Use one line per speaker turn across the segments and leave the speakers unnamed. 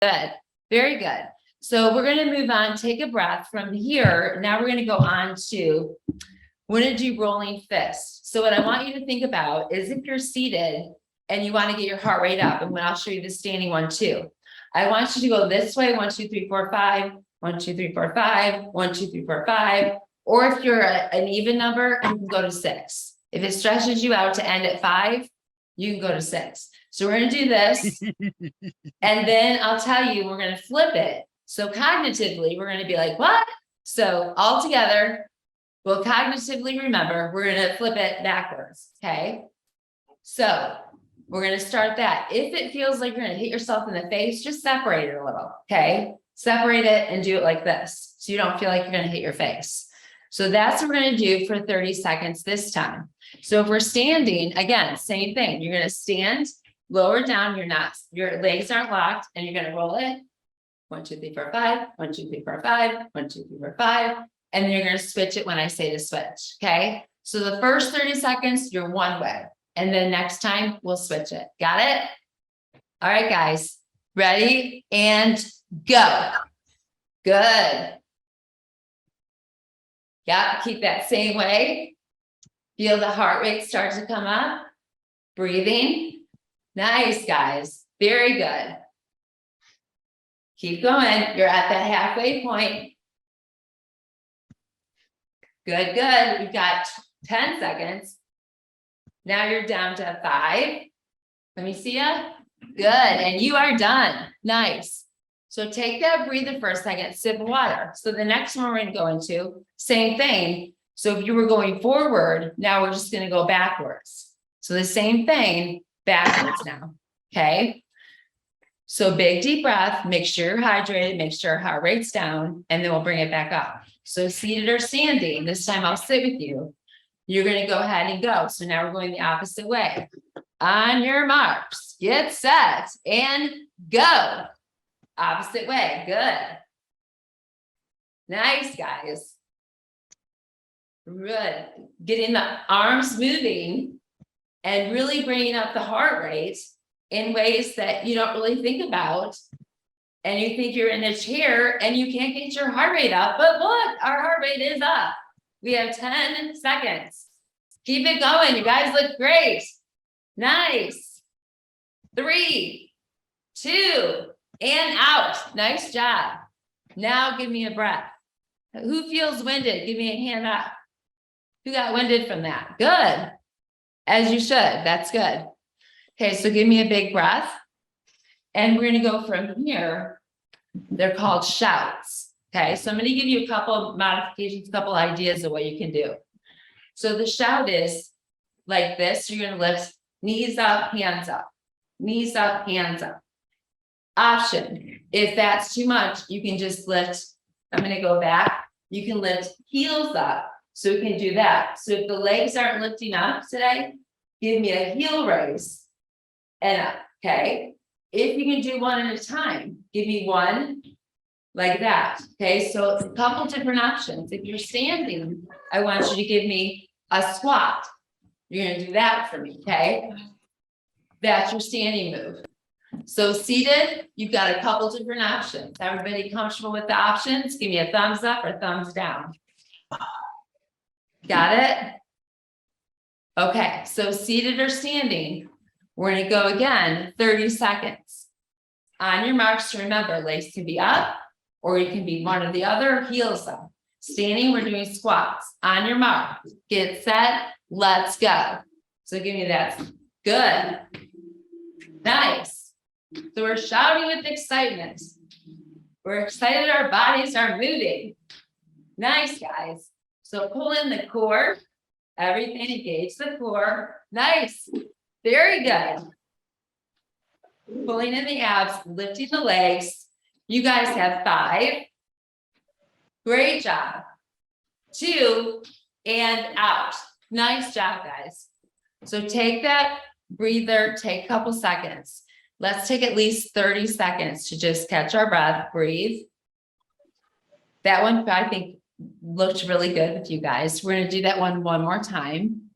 Good. Very good. So we're going to move on, take a breath from here. Now we're going to go on to, we're going to do rolling fists. So what I want you to think about is if you're seated and you want to get your heart rate up, and when I'll show you the standing one too, I want you to go this way, 1, 2, 3, 4, 5, 1, 2, 3, 4, 5, 1, 2, 3, 4, 5. Or if you're an even number, you can go to 6. If it stretches you out to end at 5, you can go to 6. So we're going to do this. And then I'll tell you, we're going to flip it. So cognitively, we're going to be like, what? So all together, we'll cognitively remember, we're going to flip it backwards. Okay. So we're going to start that. If it feels like you're going to hit yourself in the face, just separate it a little. Okay. Separate it and do it like this. So you don't feel like you're going to hit your face. So that's what we're going to do for 30 seconds this time. So if we're standing, again, same thing. You're going to stand, lower down, your legs aren't locked, and you're going to roll it. 1, 2, 3, 4, 5, 1, 2, 3, 4, 5, 1, 2, 3, 4, 5. And then you're going to switch it when I say to switch. Okay. So the first 30 seconds, you're one way. And then next time we'll switch it. Got it? All right, guys, ready and go. Good. Yeah, keep that same way. Feel the heart rate start to come up. Breathing. Nice, guys. Very good. Keep going. You're at that halfway point. Good, good. We've got 10 seconds. Now you're down to 5. Let me see ya. Good. And you are done. Nice. So take that breather for a second, sip of water. So the next one we're going to go into, same thing. So if you were going forward, now we're just going to go backwards. So the same thing, backwards now. Okay. So big deep breath, make sure you're hydrated, make sure heart rate's down, and then we'll bring it back up. So seated or standing, this time I'll sit with you. You're going to go ahead and go. So now we're going the opposite way. On your marks, get set, and go. Opposite way. Good. Nice, guys. Good. Getting the arms moving and really bringing up the heart rate in ways that you don't really think about. And you think you're in a chair and you can't get your heart rate up. But look, our heart rate is up. We have 10 seconds. Keep it going. You guys look great. Nice. 3, 2, and out. Nice job. Now give me a breath. Who feels winded? Give me a hand up. Who got winded from that? Good. As you should. That's good. Okay, so give me a big breath. And we're going to go from here. They're called shouts. Okay, so I'm going to give you a couple modifications, a couple ideas of what you can do. So the shout is like this. You're going to lift knees up, hands up. Knees up, hands up. Option. If that's too much, you can just lift. I'm going to go back. You can lift heels up. So we can do that. So if the legs aren't lifting up today, give me a heel raise and up. Okay. If you can do one at a time, give me one like that. Okay. So it's a couple different options. If you're standing, I want you to give me a squat. You're going to do that for me. Okay. That's your standing move. So seated, you've got a couple different options. Everybody comfortable with the options? Give me a thumbs up or thumbs down. Got it? Okay, so seated or standing, we're going to go again, 30 seconds. On your marks, remember, legs can be up or you can be one or the other, heels up. Standing, we're doing squats. On your mark, get set, let's go. So give me that. Good. Nice. So we're shouting with excitement. We're excited our bodies are moving. Nice, guys. So pull in the core. Everything engage the core. Nice. Very good. Pulling in the abs, lifting the legs. You guys have 5. Great job. 2, and out. Nice job, guys. So take that breather, take a couple seconds. Let's take at least 30 seconds to just catch our breath, breathe. That one, I think, looked really good with you guys. We're going to do that one more time.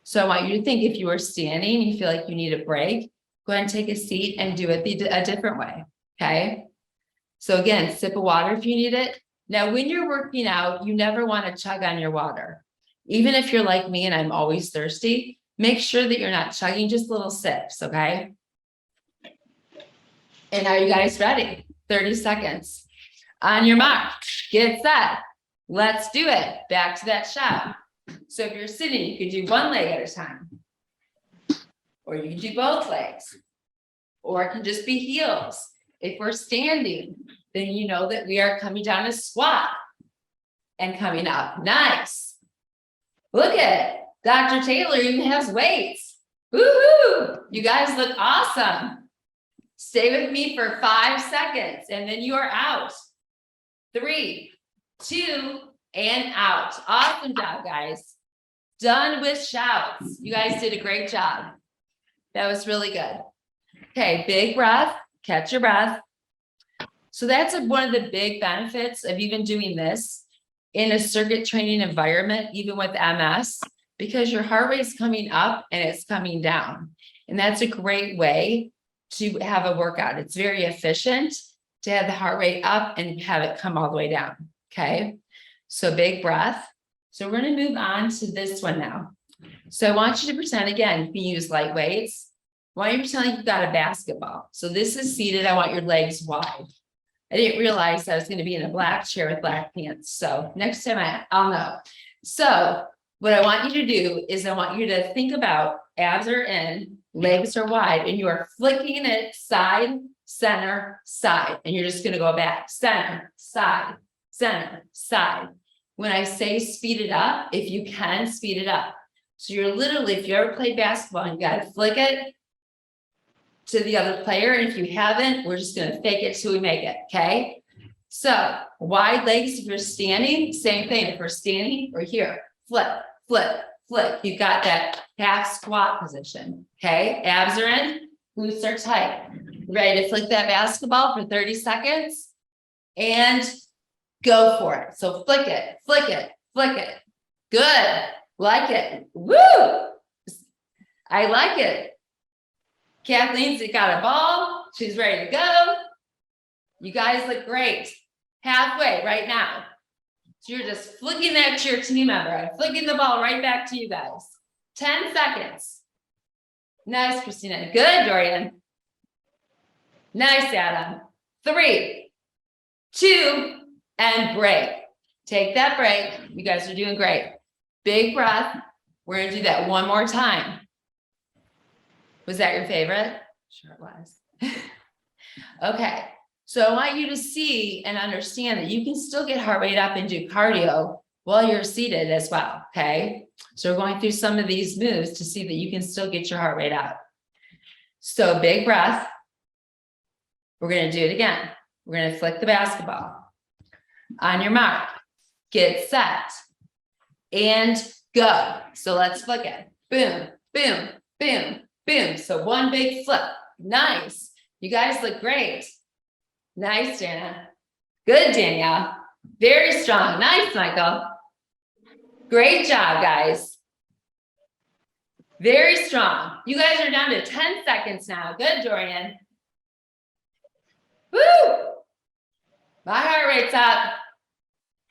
So I want you to think, if you were standing, you feel like you need a break, go ahead and take a seat and do it a different way. Okay. So again, sip of water if you need it. Now, when you're working out, you never want to chug on your water. Even if you're like me and I'm always thirsty, make sure that you're not chugging, just little sips, okay? And are you guys ready? 30 seconds. On your mark, get set. Let's do it. Back to that shot. So if you're sitting, you could do one leg at a time. Or you can do both legs. Or it can just be heels. If we're standing, then you know that we are coming down a squat and coming up. Nice. Look at it. Dr. Taylor even has weights. Woohoo! You guys look awesome. Stay with me for 5 seconds and then you are out. 3, 2, and out. Awesome job, guys. Done with shouts. You guys did a great job. That was really good. Okay, big breath. Catch your breath. So that's one of the big benefits of even doing this in a circuit training environment, even with MS, because your heart rate is coming up and it's coming down. And that's a great way to have a workout. It's very efficient to have the heart rate up and have it come all the way down. Okay. So big breath. So we're going to move on to this one now. So I want you to pretend again, you can use light weights. I want you to pretend like you've got a basketball. So this is seated. I want your legs wide. I didn't realize I was going to be in a black chair with black pants. So next time I'll know. So what I want you to do is I want you to think about abs are in, legs are wide, and you are flicking it side, center, side. And you're just going to go back, center, side, center, side. When I say speed it up, if you can, speed it up. So you're literally, if you ever played basketball, you got to flick it to the other player. And if you haven't, we're just going to fake it till we make it. Okay. So wide legs, if you're standing, same thing. If we're standing, we're here, flip, flip, flip. You've got that half squat position. Okay. Abs are in, glutes are tight. Ready to flick that basketball for 30 seconds and go for it. So flick it, flick it, flick it. Good. Like it. Woo. I like it. Kathleen's got a ball. She's ready to go. You guys look great. Halfway right now. So you're just flicking that to your team member. I'm flicking the ball right back to you guys. 10 seconds. Nice, Christina. Good, Dorian. Nice, Adam. 3, 2, and break. Take that break. You guys are doing great. Big breath. We're going to do that one more time. Was that your favorite? Sure it was. Okay. So I want you to see and understand that you can still get heart rate up and do cardio while you're seated as well. Okay. So we're going through some of these moves to see that you can still get your heart rate up. So big breath. We're going to do it again. We're going to flick the basketball. On your mark, get set, and go. So let's flick it. Boom, boom, boom, boom. So one big flip. Nice. You guys look great. Nice, Dana. Good, Danielle. Very strong. Nice, Michael. Great job, guys. Very strong. You guys are down to 10 seconds now. Good, Dorian. Woo! My heart rate's up.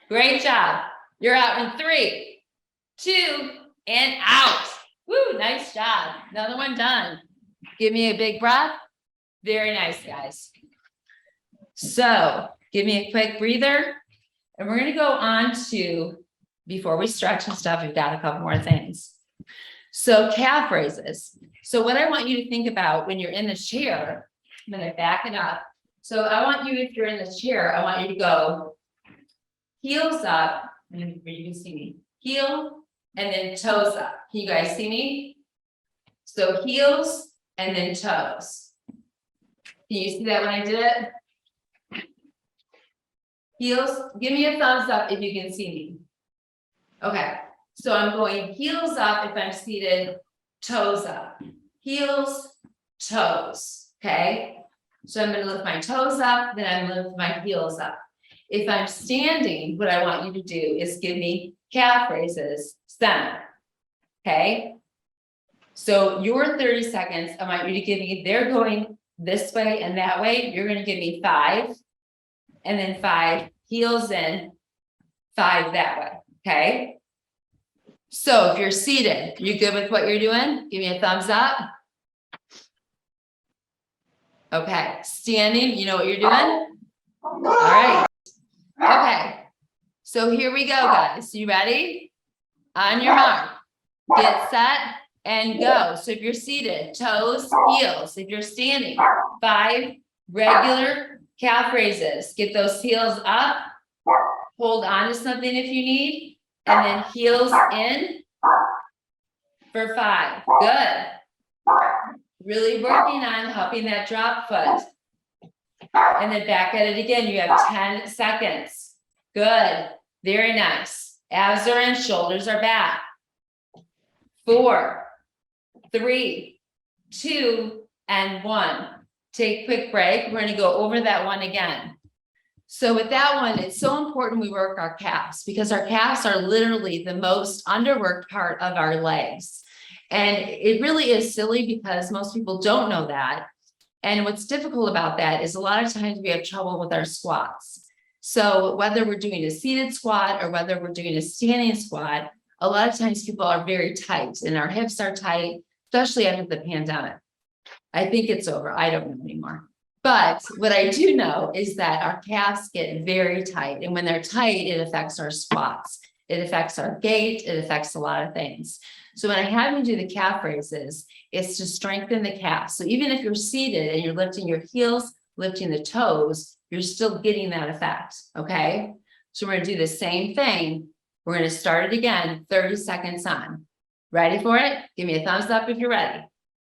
Great job. You're out in 3, 2, and out. Woo, nice job. Another one done. Give me a big breath. Very nice, guys. So give me a quick breather. And we're going to go on to, before we stretch and stuff, we've got a couple more things. So calf raises. So what I want you to think about when you're in the chair, I'm going to back it up. So I want you, if you're in the chair, I want you to go heels up, and you can see me, heel, and then toes up. Can you guys see me? So heels and then toes. Can you see that when I did it? Heels, give me a thumbs up if you can see me. Okay, so I'm going heels up if I'm seated, toes up. Heels, toes, okay? So I'm going to lift my toes up, then I'm going to lift my heels up. If I'm standing, what I want you to do is give me calf raises, center, okay? So your 30 seconds, I want you to give me, they're going this way and that way, you're going to give me 5, and then 5 heels in, 5 that way. Okay. So if you're seated, you good with what you're doing? Give me a thumbs up. Okay. Standing, you know what you're doing? All right. Okay. So here we go, guys. You ready? On your mark, get set and go. So if you're seated, toes, heels. If you're standing, 5 regular calf raises. Get those heels up. Hold on to something if you need. And then heels in for 5. Good. Really working on helping that drop foot. And then back at it again. You have 10 seconds. Good. Very nice. Abs are in, shoulders are back. 4, 3, 2, and 1. Take a quick break. We're going to go over that one again. So with that one, it's so important we work our calves because our calves are literally the most underworked part of our legs. And it really is silly because most people don't know that. And what's difficult about that is a lot of times we have trouble with our squats. So whether we're doing a seated squat or whether we're doing a standing squat, a lot of times people are very tight and our hips are tight, especially after the pandemic. I think it's over. I don't know anymore. But what I do know is that our calves get very tight. And when they're tight, it affects our squats. It affects our gait. It affects a lot of things. So when I have you do the calf raises, it's to strengthen the calf. So even if you're seated and you're lifting your heels, lifting the toes, you're still getting that effect. Okay. So we're going to do the same thing. We're going to start it again, 30 seconds on. Ready for it? Give me a thumbs up if you're ready.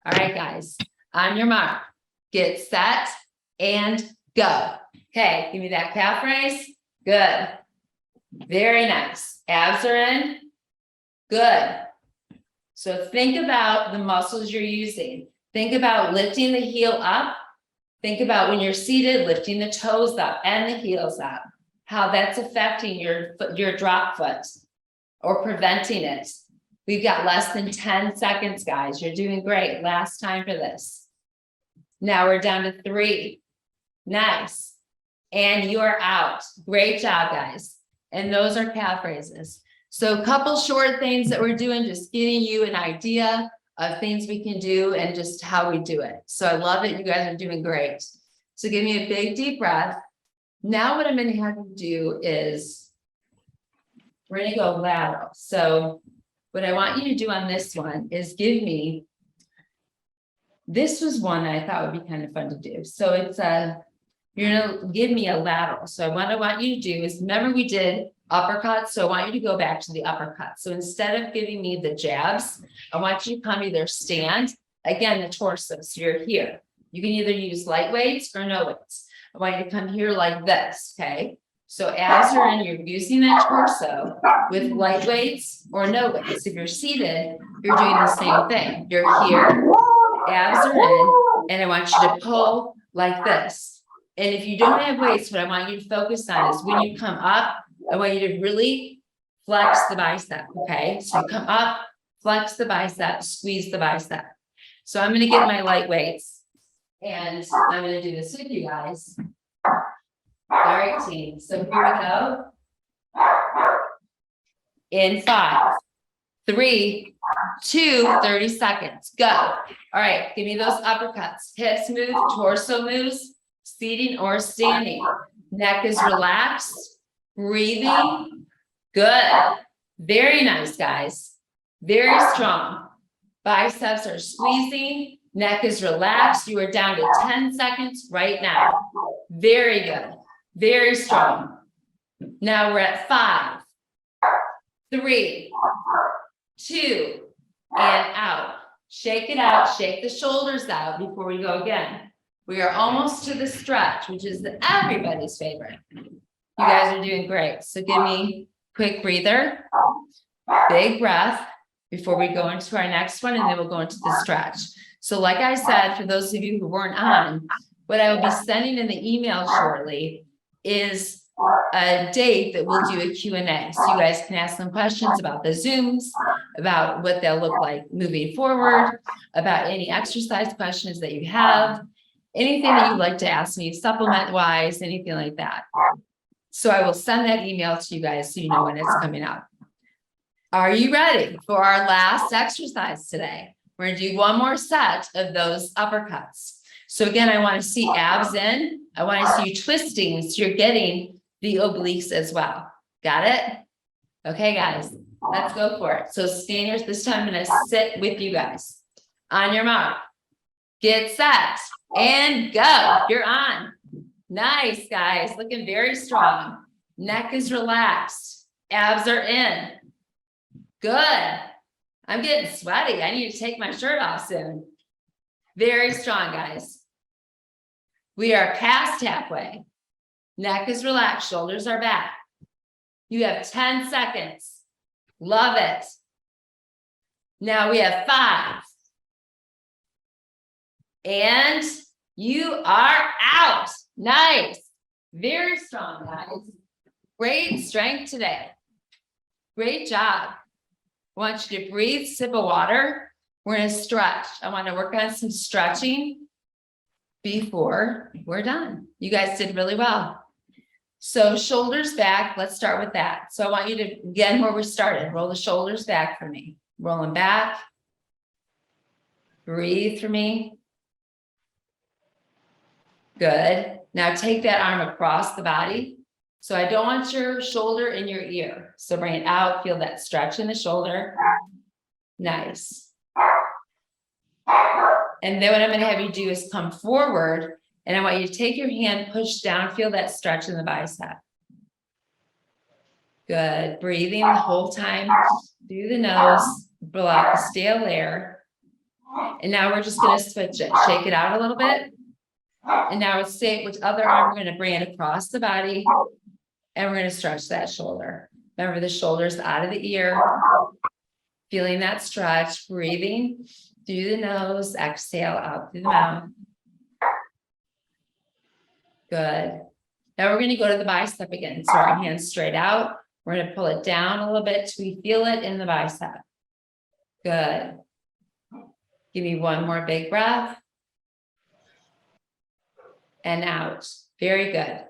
All right, guys, on your mark. Get set and go. Okay, give me that calf raise. Good. Very nice. Abs are in. Good. So think about the muscles you're using. Think about lifting the heel up. Think about when you're seated, lifting the toes up and the heels up. How that's affecting your drop foot or preventing it. We've got less than 10 seconds, guys. You're doing great. Last time for this. Now we're down to 3. Nice. And you are out. Great job, guys. And those are calf raises. So a couple short things that we're doing, just getting you an idea of things we can do and just how we do it. So I love it. You guys are doing great. So give me a big deep breath. Now what I'm going to have you do is we're going to go lateral. So what I want you to do on this one is give me, this was one that I thought would be kind of fun to do. So it's you're going to give me a lateral. So what I want you to do is, remember we did uppercuts. So I want you to go back to the uppercut. So instead of giving me the jabs, I want you to come either stand, again, the torso. So you're here. You can either use light weights or no weights. I want you to come here like this. Okay. So abs are in, you're using that torso with light weights or no weights. If you're seated, you're doing the same thing. You're here, abs are in, and I want you to pull like this. And if you don't have weights, what I want you to focus on is when you come up, I want you to really flex the bicep. Okay. So you come up, flex the bicep, squeeze the bicep. So I'm going to get my light weights and I'm going to do this with you guys. All right, team. So here we go. In 5, 3, 2, 30 seconds. Go. All right. Give me those uppercuts. Hips move, torso moves, seating or standing. Neck is relaxed. Breathing. Good. Very nice, guys. Very strong. Biceps are squeezing. Neck is relaxed. You are down to 10 seconds right now. Very good. Very strong. Now we're at 5, 3, 2, and out. Shake it out. Shake the shoulders out before we go again. We are almost to the stretch, which is everybody's favorite. You guys are doing great. So give me a quick breather, big breath before we go into our next one, and then we'll go into the stretch. So like I said, for those of you who weren't on, what I will be sending in the email shortly is a date that we'll do a Q&A. So you guys can ask some questions about the Zooms, about what they'll look like moving forward, about any exercise questions that you have. anything that you'd like to ask me, supplement wise, anything like that. So I will send that email to you guys so you know when it's coming up. Are you ready for our last exercise today? We're going to do one more set of those uppercuts. So again, I want to see abs in. I want to see you twisting so you're getting the obliques as well. Got it? Okay, guys, let's go for it. So standers, this time I'm going to sit with you guys. On your mark, get set, and go. You're on. Nice, guys. Looking very strong. Neck is relaxed. Abs are in. Good. I'm getting sweaty. I need to take my shirt off soon. Very strong, guys. We are past halfway. Neck is relaxed. Shoulders are back. You have 10 seconds. Love it. Now we have 5. And you are out. Nice. Very strong, guys. Great strength today. Great job. I want you to breathe, sip of water. We're going to stretch. I want to work on some stretching before we're done. You guys did really well. So shoulders back. Let's start with that. So I want you to, again, where we started, roll the shoulders back for me. Roll them back. Breathe for me. Good. Now take that arm across the body. So I don't want your shoulder in your ear. So bring it out. Feel that stretch in the shoulder. Nice. And then what I'm going to have you do is come forward. And I want you to take your hand, push down. Feel that stretch in the bicep. Good. Breathing the whole time through the nose. Block the stale air. And now we're just going to switch it. Shake it out a little bit. And now let's say which other arm we're going to bring it across the body. And we're going to stretch that shoulder. Remember the shoulders out of the ear. Feeling that stretch. Breathing through the nose. Exhale out through the mouth. Good. Now we're going to go to the bicep again. So our hands straight out. We're going to pull it down a little bit till we feel it in the bicep. Good. Give me one more big breath. And out. Very good.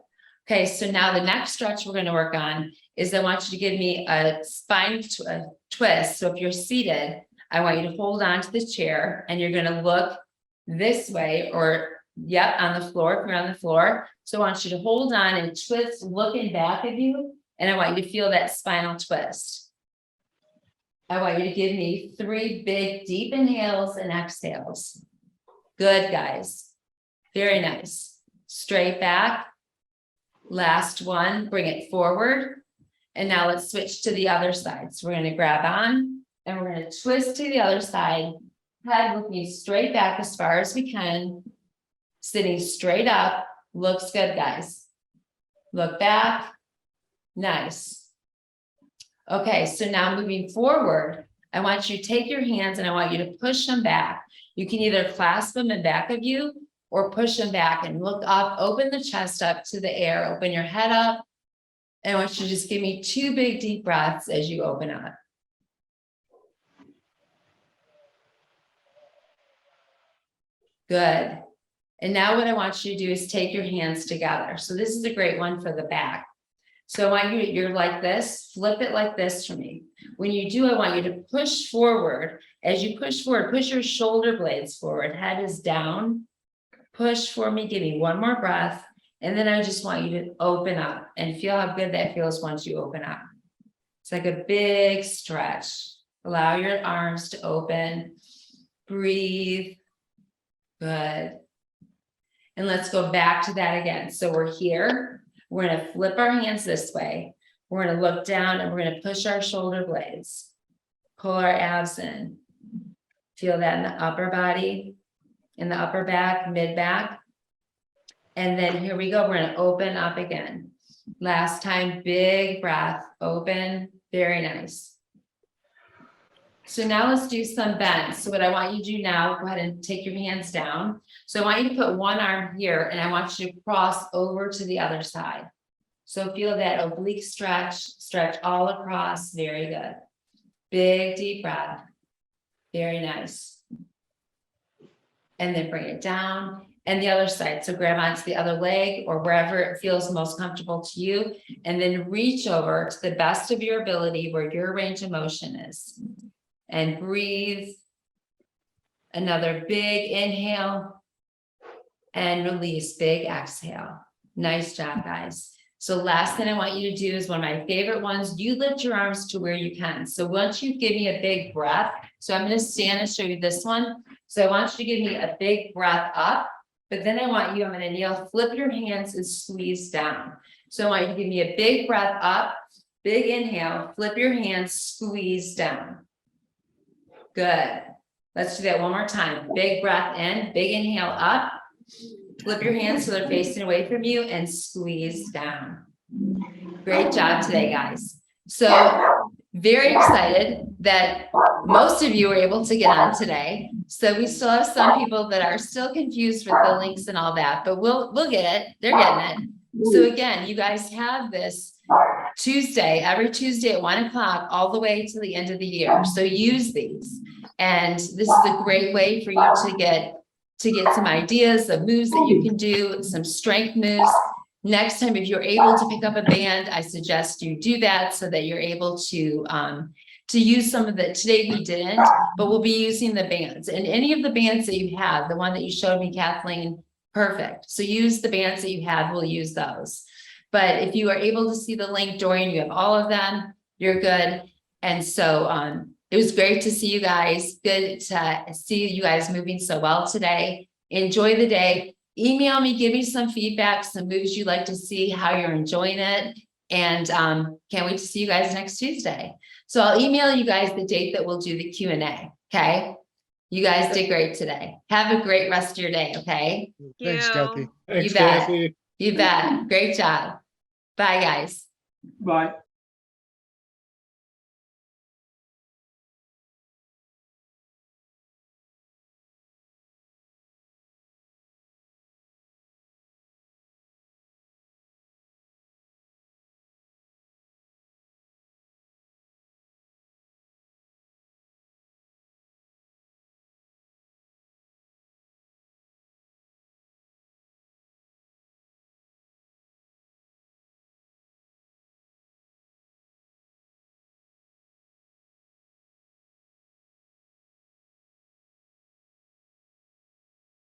Okay, so now the next stretch we're going to work on is I want you to give me a spine twist. So if you're seated, I want you to hold on to the chair and you're going to look this way or, yep, on the floor if you're on the floor. So I want you to hold on and twist looking back at you. And I want you to feel that spinal twist. I want you to give me 3 big deep inhales and exhales. Good, guys. Very nice. Straight back. Last one, bring it forward. And now let's switch to the other side. So we're going to grab on and we're going to twist to the other side. Head looking straight back as far as we can. Sitting straight up. Looks good, guys. Look back. Nice. Okay, so now moving forward, I want you to take your hands and I want you to push them back. You can either clasp them in back of you or push them back and look up, open the chest up to the air, open your head up. And I want you to just give me 2 big deep breaths as you open up. Good. And now what I want you to do is take your hands together. So this is a great one for the back. So I want you, you're like this, flip it like this for me. When you do, I want you to push forward. As you push forward, push your shoulder blades forward, head is down. Push for me, give me one more breath. And then I just want you to open up and feel how good that feels once you open up. It's like a big stretch. Allow your arms to open. Breathe. Good. And let's go back to that again. So we're here. We're going to flip our hands this way. We're going to look down and we're going to push our shoulder blades. Pull our abs in. Feel that in the upper body. In the upper back, mid back. And then here we go. We're going to open up again. Last time, big breath, open, very nice. So now let's do some bends. So what I want you to do now, go ahead and take your hands down. So I want you to put one arm here and I want you to cross over to the other side. So feel that oblique stretch all across. Very good. Big deep breath. Very nice. And then bring it down and the other side. So grab onto the other leg or wherever it feels most comfortable to you. And then reach over to the best of your ability where your range of motion is. And breathe. Another big inhale. And release, big exhale. Nice job, guys. So last thing I want you to do is one of my favorite ones. You lift your arms to where you can. So once you give me a big breath, so I'm going to stand and show you this one. So I want you to give me a big breath up, but then I want you, I'm going to kneel, flip your hands and squeeze down. So I want you to give me a big breath up, big inhale, flip your hands, squeeze down. Good. Let's do that one more time. Big breath in, big inhale up. Flip your hands so they're facing away from you and squeeze down. Great job today, guys. So very excited that most of you were able to get on today. So we still have some people that are still confused with the links and all that, but we'll get it. They're getting it. So again, you guys have this Tuesday, every Tuesday at 1 o'clock, all the way to the end of the year. So use these. And this is a great way for you to get some ideas of moves that you can do, some strength moves. Next time, if you're able to pick up a band, I suggest you do that so that you're able to use some of the, today we didn't, but we'll be using the bands. And any of the bands that you have, the one that you showed me, Kathleen, perfect. So use the bands that you have, we'll use those. But if you are able to see the link, Dorian, you have all of them, you're good. And so it was great to see you guys. Good to see you guys moving so well today. Enjoy the day. Email me, give me some feedback, some moves you'd like to see, how you're enjoying it. And can't wait to see you guys next Tuesday. So I'll email you guys the date that we'll do the Q&A. Okay. You guys did great today. Have a great rest of your day. Okay.
Thanks, Kathy.
Thanks,
You bet.
Kathy.
You bet. Great job. Bye, guys.
Bye.